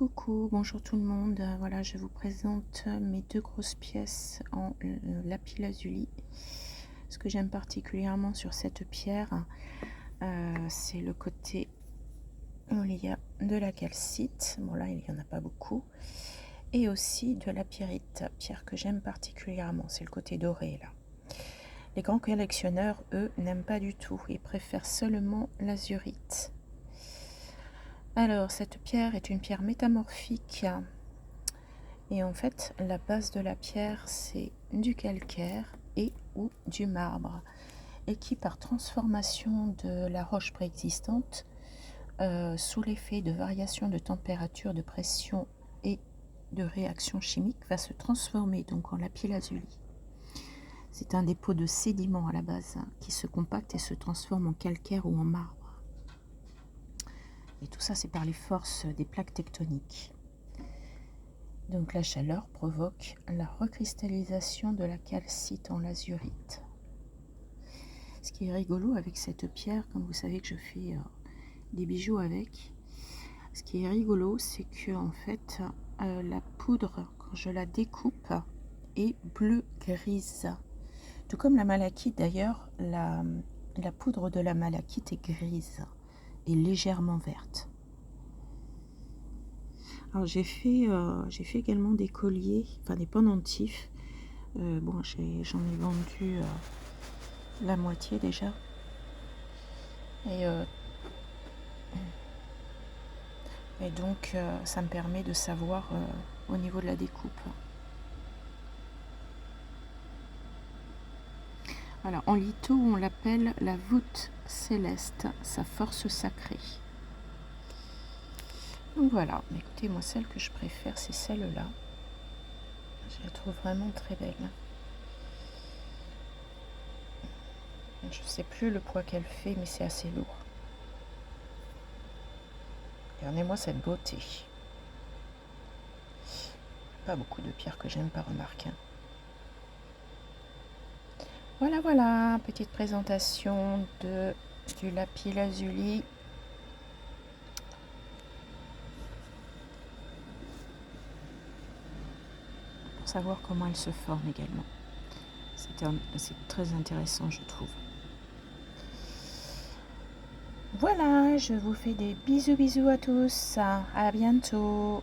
Coucou, bonjour tout le monde. Voilà, je vous présente mes deux grosses pièces en lapis lazuli. Ce que j'aime particulièrement sur cette pierre, c'est le côté où il y a de la calcite. Bon là, il n'y en a pas beaucoup. Et aussi de la pyrite, pierre que j'aime particulièrement. C'est le côté doré là. Les grands collectionneurs, eux, n'aiment pas du tout. Ils préfèrent seulement l'azurite. Alors, cette pierre est une pierre métamorphique. Et en fait, la base de la pierre, c'est du calcaire et ou du marbre. Et qui, par transformation de la roche préexistante, sous l'effet de variations de température, de pression et de réaction chimique, va se transformer donc en lapis-lazuli. C'est un dépôt de sédiments à la base qui se compacte et se transforme en calcaire ou en marbre. Et tout ça, c'est par les forces des plaques tectoniques. Donc la chaleur provoque la recristallisation de la calcite en lazurite. Ce qui est rigolo avec cette pierre, comme vous savez que je fais des bijoux avec, ce qui est rigolo, c'est que en fait, la poudre, quand je la découpe, est bleu-grise. Tout comme la malachite d'ailleurs, la poudre de la malachite est grise et légèrement verte. Alors j'ai fait également des colliers, enfin des pendentifs. Bon, j'en ai vendu la moitié déjà. Et donc ça me permet de savoir au niveau de la découpe. Alors en litho, on l'appelle la voûte céleste, sa force sacrée. Donc voilà, écoutez, moi celle que je préfère, c'est celle-là. Je la trouve vraiment très belle. Je ne sais plus le poids qu'elle fait, mais c'est assez lourd. Regardez-moi cette beauté. Pas beaucoup de pierres que j'aime pas, remarque. Voilà, petite présentation du lapis lazuli. Pour savoir comment elle se forme également. C'est très intéressant, je trouve. Voilà, je vous fais des bisous à tous. À bientôt.